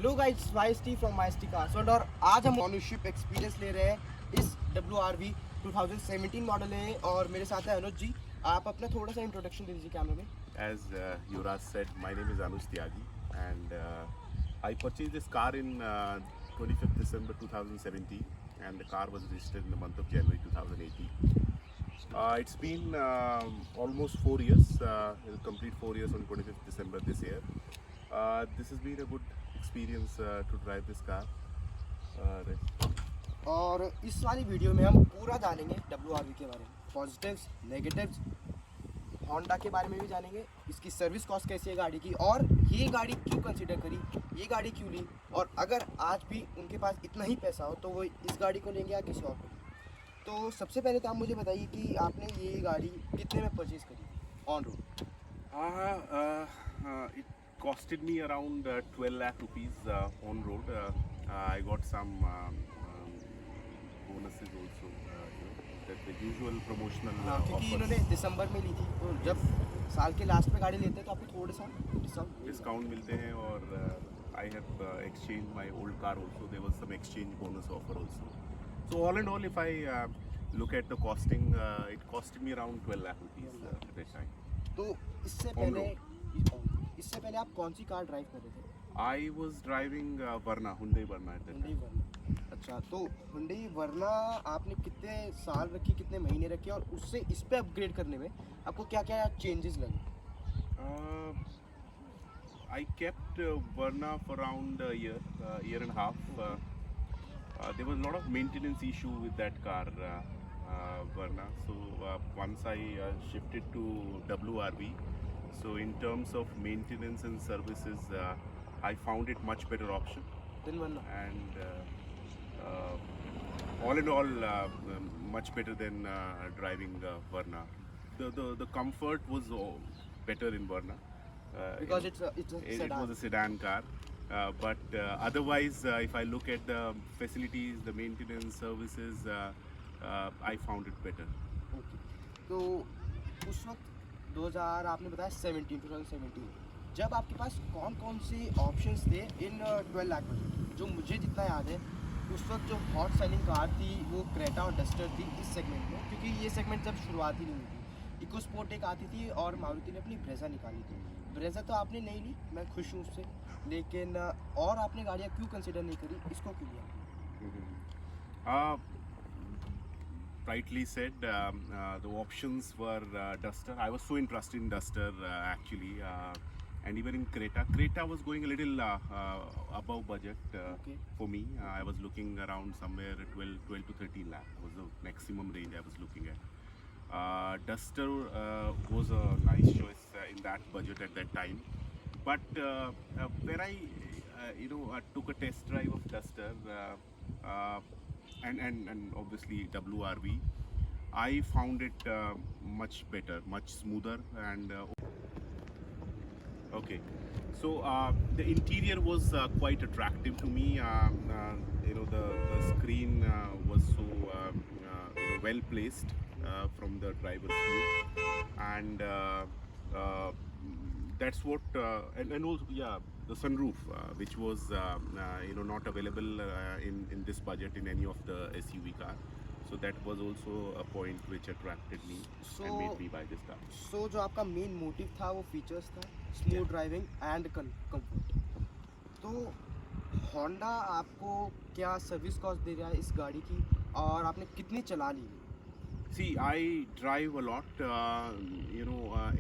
Hello guys, vice from Misty Cars और आज हम ओनरशिप एक्सपीरियंस ले रहे हैं इस WRV 2017 मॉडल है और मेरे साथ है अनुज जी। आप अपना थोड़ा सा इंट्रोडक्शन दे दीजिए कैमरे में। As Yuvraj said, my name is Anush Tyagi, and I purchased this car in 25th December 2017, and the car was registered in the month of January 2018. It's been almost 4 years. It'll complete 4 years on 25th December this year. This has been a good experience to drive this car. और इस वाली video में हम पूरा जानेंगे WRV के बारे में, पॉजिटिव्स नेगेटिव्स, होंडा के बारे में भी जानेंगे, इसकी सर्विस कॉस्ट कैसी है गाड़ी की, और ये गाड़ी क्यों कंसीडर करी, ये गाड़ी क्यों ली, और अगर आज भी उनके पास इतना ही पैसा हो तो वो इस गाड़ी को लेंगे या किसी और को। तो सबसे पहले तो आप मुझे बताइए कि आपने ये गाड़ी कितने में परचेज़ करी on road. It costed me around 12 lakh rupees on road. I got some bonuses also, the usual promotional हाँ, क्योंकि offers. इन्होंने दिसंबर में ली थी, तो जब साल के लास्ट में गाड़ी लेते हैं तो आपको थोड़ा सा डिस्काउंट मिलते हैं और I have exchanged my old car also. There was some exchange bonus offer also. So all in all, if I look at the costing, it costed me around 12 lakh rupees at that time. तो इससे On पहले आप कौन सी car drive कर रहे थे? I was driving Verna, Hyundai Verna at that Hyundai time. वर्ना। अच्छा, तो हुंडई वर्ना आपने कितने साल रखी, कितने महीने रखे, और उससे इस पे अपग्रेड करने में आपको क्या क्या चेंजेस लगे? Uh, I kept Verna for around a year and a half. There was a lot of maintenance issue with that car, Verna. So once I shifted to WRV, so in terms of maintenance and services, I found it much better option. दिन वर्ना। And all in all, much better than driving Verna. The comfort was better in Verna. Because it's a It sedan. was a sedan car. But otherwise, if I look at the facilities, the maintenance services, I found it better. Okay. तो उस वक्त 2000 आपने बताया 2017 जब आपके पास कौन कौन से ऑप्शंस थे इन 12 लाख बजट? जो मुझे जितना याद है उस वक्त जो हॉट सेलिंग कार थी वो क्रेटा और डस्टर थी इस सेगमेंट में, क्योंकि ये सेगमेंट जब शुरुआत ही नहीं हुई थी। इको स्पोर्ट एक आती थी और मारुति ने अपनी ब्रेजा निकाली थी। ब्रेजा तो आपने नहीं ली, मैं खुश हूँ उससे, लेकिन और आपने गाड़ियाँ क्यों कंसिडर नहीं करी, इसको क्यों लिया? Rightly said, the options were Duster. I was so interested in Duster actually, and even in Creta. Creta was going a little above budget Okay. for me. I was looking around somewhere 12 to 13 lakh was the maximum range I was looking at. Duster was a nice choice in that budget at that time. But when I, took a test drive of Duster and obviously WRV, I found it much better, much smoother, and okay. So the interior was quite attractive to me. The screen was so well placed from the driver's view, and that's what and also the sunroof which was not available in this budget in any of the SUV car. So that was also a point which attracted me and made me buy this car. सो जो आपका main motive था वो features था, smooth driving and comfort. तो Honda आपको क्या service cost दे रहा है इस गाड़ी की, और आपने कितनी चला ली? See, I drive a lot,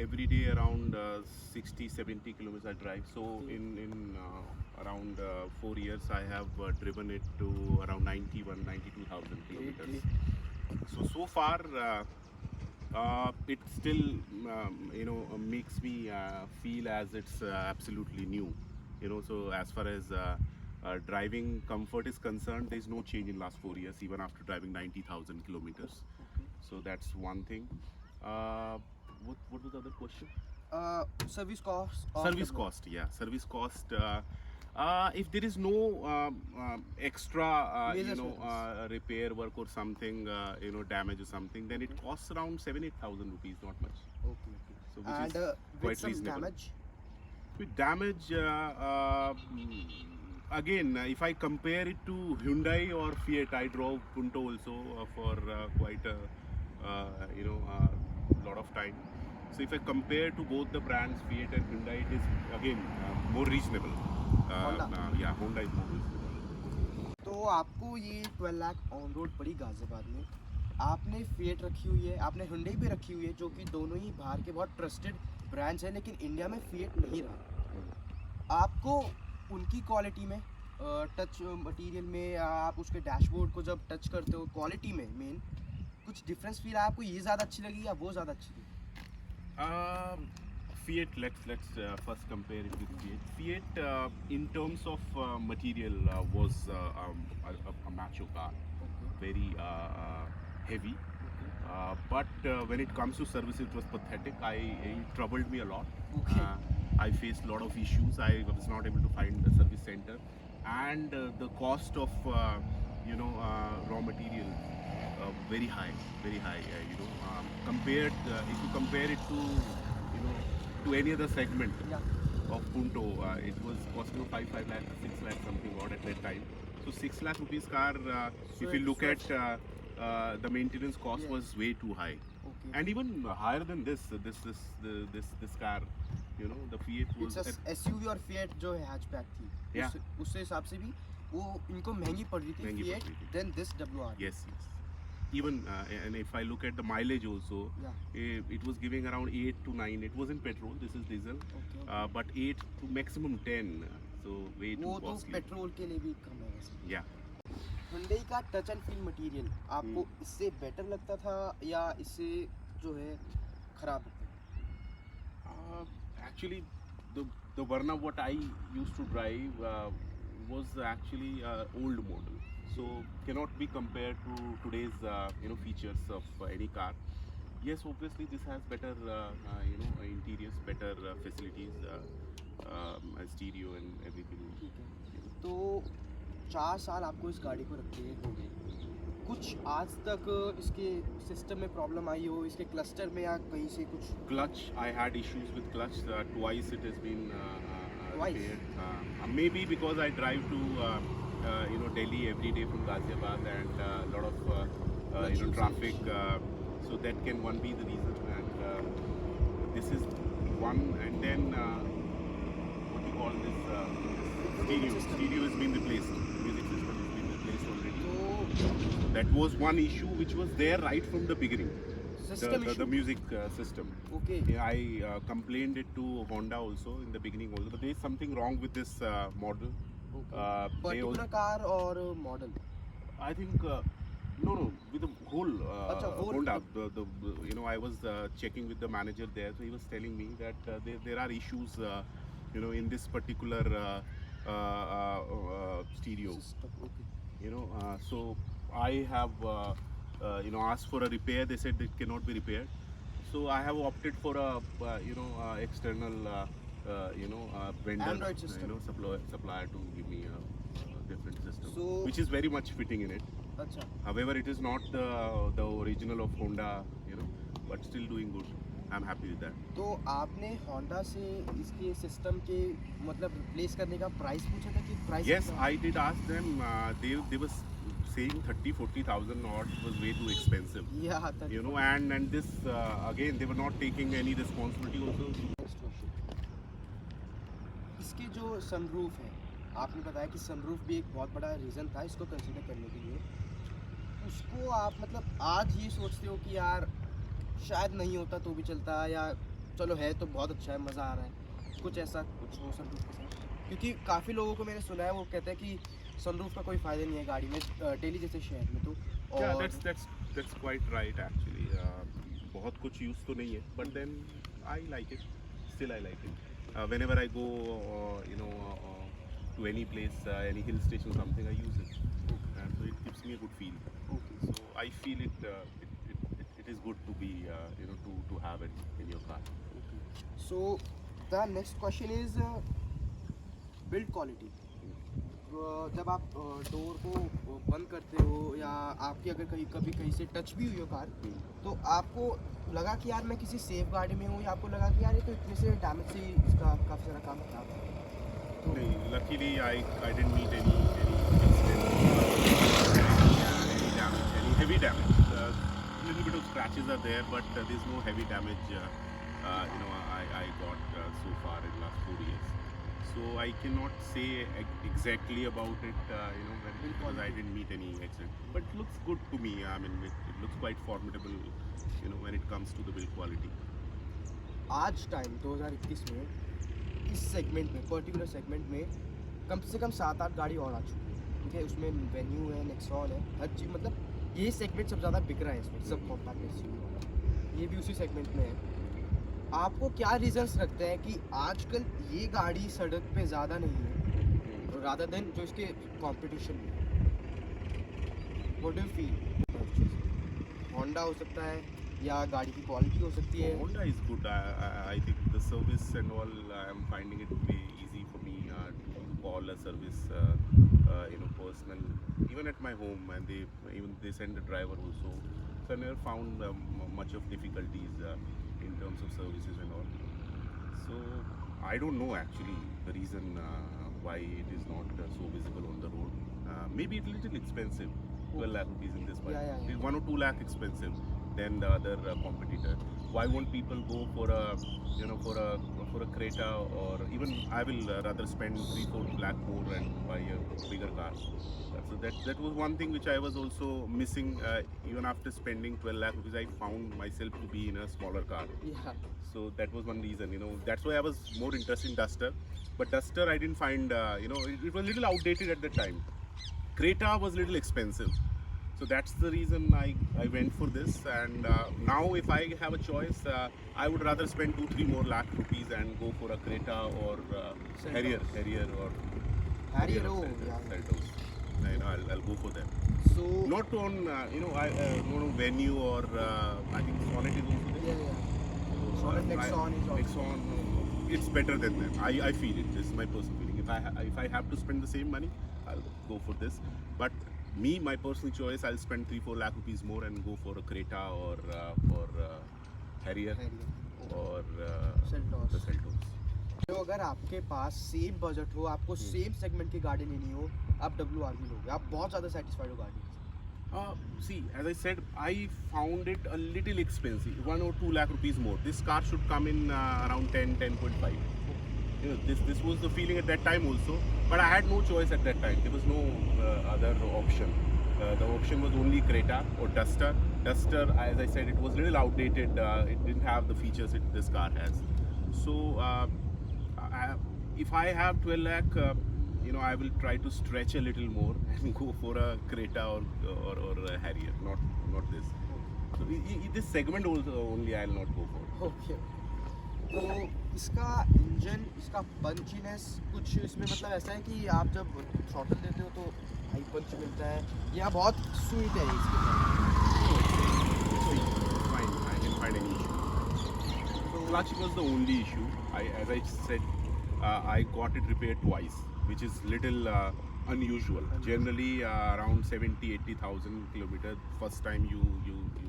every day around 60-70 kilometers I drive. So in around 4 years I have driven it to around 92,000 kilometers. So far it still makes me feel as it's absolutely new. So as far as driving comfort is concerned, there is no change in last 4 years, even after driving 90,000 kilometers. So that's one thing. What was the other question? Service cost. Service cost, yeah. Service cost. If there is no extra, repair work or something, damage or something, then it costs around 7,000-8,000 rupees, not much. Okay okay. So which and is with quite some reasonable. Damage? With damage, again, if I compare it to Hyundai or Fiat, I drove Punto also for quite a lot of time. So if I compare to both the brands, Fiat and Hyundai, it is again more reasonable. Honda? Yeah, Honda is more reasonable. तो आपको ये 12 lakh on road पड़ी गाजियाबाद में, आपने fiat रखी हुई है, आपने हुंडई भी रखी हुई है, जो कि दोनों ही बाहर के बहुत ट्रस्टेड ब्रांड्स हैं, लेकिन इंडिया में फिएट नहीं रहा। आपको उनकी क्वालिटी में, टच मटेरियल में, या आप उसके डैशबोर्ड को जब टच करते हो, क्वालिटी में मेन कुछ डिफरेंस फील आया आपको? ये ज़्यादा अच्छी लगी या वो ज़्यादा अच्छी लगी? Fiat, let's first compare it with Fiat. Fiat, in terms of material, was a macho car, very heavy. But when it comes to service, it was pathetic. It troubled me a lot. Okay. I faced a lot of issues. I was not able to find a service center, and the cost of raw material very high, very high. Compared if you compare it to any other segment Yeah. of Punto, it was costing 5 lakh, 6 lakh something odd at that time. So 6 lakh rupees car, if you look at the maintenance cost Yeah. was way too high, Okay. and even higher than this car, the Fiat was It's a SUV और fiat जो है hatchback थी, Yeah. उससे हिसाब से भी वो इनको महंगी पड़ रही थी महंगी फिएट पड़ रही थी। Then this WR। yes. Even and if I look at the mileage also, Yeah. it was giving around 8 to 9. It wasn't petrol, this is diesel, Okay. but 8 to maximum 10. So way too वो तो costly. Petrol के लिए भी कम है वैसे। Yeah. Hyundai का touch and feel material आपको इससे बेटर लगता था या इससे जो है खराब लगता था? Actually, the Verna what I used to drive was actually old model, so cannot be compared to today's features of any car. Yes, obviously this has better interiors, better facilities, stereo and everything. ठीक है, तो 4 साल आपको इस गाड़ी को रखते हो गए, कुछ आज तक इसके सिस्टम में प्रॉब्लम आई हो, इसके क्लस्टर में या कहीं से कुछ? Clutch, I had issues with clutch. Twice it has been Twice? repaired. Maybe because I drive to Delhi every day from Ghaziabad, and a lot of Clutch usage. traffic. So that can one be the reason. And this is one. And then what do you call this? Stereo. System. Stereo has been replaced. Music system has been replaced already. तो That was one issue which was there right from the beginning. System The music system. Okay. Yeah, I complained it to Honda also in the beginning also, but there is something wrong with this model. They particular car और model? I think no, with the whole Acha, whole- Honda. The I was checking with the manager there, so he was telling me that there are issues in this particular stereo. System okay. So I have asked for a repair. They said it cannot be repaired. So I have opted for a external vendor, Android system. supplier to give me a different system, So- which is very much fitting in it. अच्छा, However, it is not the original of Honda, but still doing good. I'm happy with that. तो आपने Honda से इसके system के मतलब replace करने का price पूछा था कि price? Yes, I did ask them. They was saying 30,000-40,000 odd was way too expensive. ये आता है। And this again they were not taking any responsibility also. Next question, इसके जो सनरूफ है, आपने बताया कि सनरूफ भी एक बहुत बड़ा रीज़न था इसको कंसीडर करने के लिए, उसको आप मतलब आज ये सोचते हो कि यार शायद नहीं होता तो भी चलता, या चलो है तो बहुत अच्छा है, मज़ा आ रहा है, कुछ ऐसा कुछ हो सनरूफ के साथ? क्योंकि काफ़ी लोगों को मैंने सुना है वो कहते हैं कि सनरूफ का कोई फ़ायदा नहीं है गाड़ी में, दिल्ली जैसे शहर में तो। Yeah, और that's quite right actually. बहुत कुछ use तो नहीं है, but then I like it. Still I like it. Whenever I go, to any place, any hill station or something, I use it, and so it gives me a good feel. Okay, So I feel it is good to be to have it in your car. So the next question is build quality. जब आप door को बंद करते हो या आपकी अगर कभी कहीं से टच भी हुई हो कार, तो आपको लगा कि यार मैं किसी सेफ गाड़ी में हूँ, या आपको लगा कि यार ये तो इतने से डैमेज से ही इसका काफ़ी सारा काम खराब है? Luckily I didn't meet any accident, any damage, any heavy damage. Little bit of scratches are there, but there's no heavy damage. I got so far in last 4 years. So I cannot say exactly about it, because I didn't meet any accident. But it looks good to me. I mean, it looks quite formidable, when it comes to the build quality. आज time 2021 में इस segment में, particular segment में कम से कम 7-8 गाड़ी और आ चुकी है, ठीक है। उसमें वेन्यू है, नेक्सॉन है, हर चीज़, मतलब ये सेगमेंट सबसे ज़्यादा बिक रहा है इसमें, सब कॉम्पैक्ट एसयूवी वाला, ये भी उसी सेगमेंट में है। आपको क्या रीजंस लगते हैं कि आजकल ये गाड़ी सड़क पे ज़्यादा नहीं है रादर देन जो इसके कंपटीशन में? What do you feel? Honda हो सकता है या गाड़ी की क्वालिटी हो सकती है? Honda is good. I think the service and all, I am finding it very easy for me to call a service, personal, even at my home, and they send a driver also. So I never found much of difficulties in terms of services and all. So I don't know actually the reason why it is not so visible on the road. Maybe it's a little expensive. 12 lakh rupees in this bike. Yeah. It's 1 or 2 lakh expensive than the other competitor. Why won't people go for a Creta, or even I will rather spend 3-4 lakh more and buy a bigger car. So that was one thing which I was also missing. Even after spending 12 lakh rupees, I found myself to be in a smaller car. Yeah. So that was one reason, that's why I was more interested in Duster. But Duster I didn't find, it was a little outdated at the time. Creta was a little expensive. So that's the reason I went for this. And now if I have a choice, I would rather spend 2-3 more lakh rupees and go for a Creta or Harrier or Seltos. I'll go for them. So Not on, Venue or I think Sonnet is also there. yeah. Sonnet Nexon is also. Nexon, it's better than them. I feel it. This is my personal feeling. If I have to spend the same money, I'll go for this. But my personal choice, I'll spend 3-4 lakh rupees more and go for a Creta or for Harrier or Seltos. the Seltos. तो अगर आपके पास same budget हो, आपको same segment की गाड़ी लेनी हो, आप WRV लोगे, आप बहुत ज़्यादा सेटिस्फाइड हो गाड़ी से? See, as I said, I found it a little expensive, 1 or 2 lakh rupees more. This car should come in around 10.5. This was the feeling at that time also, but I had no choice at that time. There was no other option. The option was only Creta or Duster. Duster, as I said, it was a little outdated. It didn't have the features this car has. So if I have 12 lakh, I will try to stretch a little more and go for a Creta or a Harrier, not this. So this segment also only I will not go for. Okay, तो इसका engine, इसका पंचीनेस कुछ इसमें मतलब ऐसा है कि आप जब थ्रॉटल देते हो तो हाई पंच मिलता है, या बहुत स्वीट है इसके साथ? Fine, I didn't find any issue. Clutch was the only issue. As I said, I got it repaired twice, which is little unusual. Generally, around 70,000-80,000 kilometers, first time you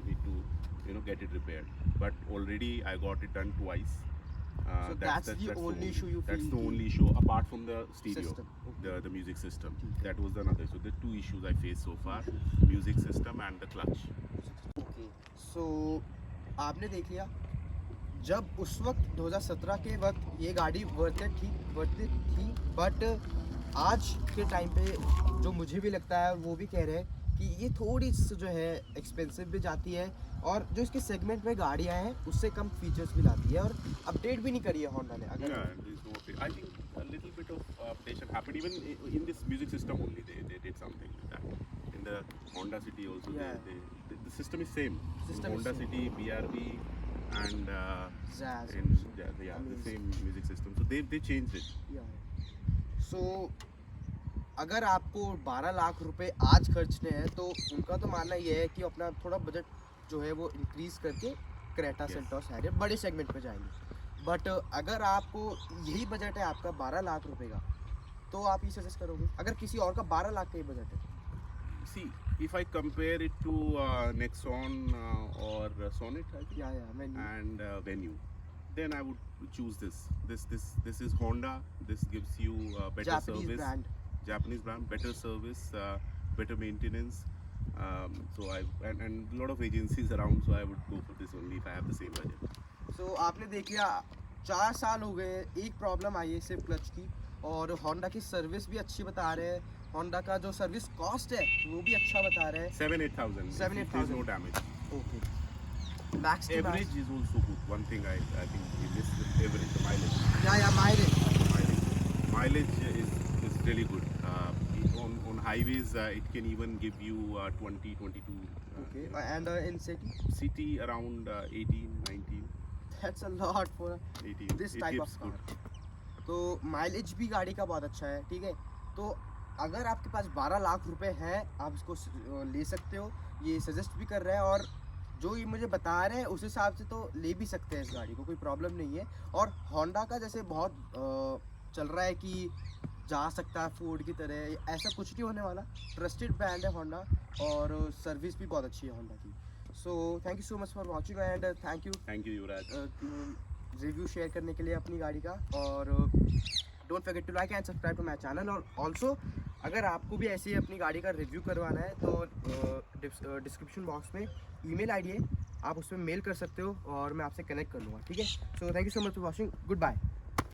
need to get it repaired. But already I got it done twice. So that's the only issue you That's feel the कि- only issue apart from the stereo, System, okay. the music system. That was another. So the 2 issues I faced so far: music system and the clutch. Okay, so आपने देख लिया, जब उस वक्त 2017 के वक्त ये गाड़ी वर्थ इट थी, बट आज के टाइम पे जो मुझे भी लगता है और वो भी कह रहे हैं कि ये थोड़ी सी जो है एक्सपेंसिव भी जाती है, और जो इसके सेगमेंट में गाड़ियाँ हैं उससे कम फीचर्स भी लाती है, और अपडेट भी नहीं करी है होंडा ने। अगर Yeah, there's no update. I think a little bit of updation happened. Even in this music system only, they did something with that. In the Honda City also, Yeah. the system is same. System is Honda same. City, BRB, and Zaz in, also. the Amazing. same music system. So they changed it. सो अगर आपको 12 लाख रुपए आज खर्चने हैं तो उनका तो मानना ये है कि अपना थोड़ा बजट जो है वो इंक्रीज करके क्रेटा, Yes. सेल्टॉस, हैरियर बड़े सेगमेंट पे जाएंगे। बट अगर आपको यही बजट है आपका 12 लाख रुपए का, तो आप ये सजेस्ट करोगे? अगर किसी और का 12 लाख का ही बजट है? See, if I compare it to Nexon or Sonnet, I think, या मैं and Venue, then I would choose this. This is Honda. This gives you better Japanese service. brand. Japanese brand, better service, better maintenance. So and a lot of agencies around, so I would go for this only if I have the same budget. So आपने देख लिया 4 साल हो गए, एक problem आई है सिर्फ clutch की, और होंडा की सर्विस भी अच्छी बता रहे हैं, होंडा का जो सर्विस कॉस्ट है वो भी अच्छा बता रहे हैं। 7,000-8,000. 7,000-8,000. There is no damage. Okay, max to Average is also good. One thing I think we missed with average, the mileage. या mileage. Mileage is really good. On highways, it can even give you 20, 22. Okay, and in city City around 18, 19, that's a lot for 18. This It type gives of good. Car. तो mileage भी गाड़ी का बहुत अच्छा है, ठीक है। तो अगर आपके पास 12 लाख रुपए हैं, आप इसको ले सकते हो, ये सजेस्ट भी कर रहे हैं, और जो ये मुझे बता रहे हैं उस हिसाब से तो ले भी सकते हैं इस गाड़ी को, कोई प्रॉब्लम नहीं है। और होंडा का जैसे बहुत चल रहा है कि जा सकता है फोर्ड की तरह, ऐसा कुछ नहीं होने वाला। ट्रस्टेड ब्रांड है होंडा, और सर्विस भी बहुत अच्छी है होंडा की। So thank you so much for watching, and thank you Thank you, Yuvraj. Review share करने के लिए अपनी गाड़ी का। और don't forget to like and subscribe to my channel. और ऑल्सो अगर आपको भी ऐसे ही अपनी गाड़ी का रिव्यू करवाना है तो डिस्क्रिप्शन बॉक्स में ईमेल आईडी है, आप उसमें मेल कर सकते हो और मैं आपसे कनेक्ट कर लूँगा, ठीक है। So thank you so much for watching, good bye.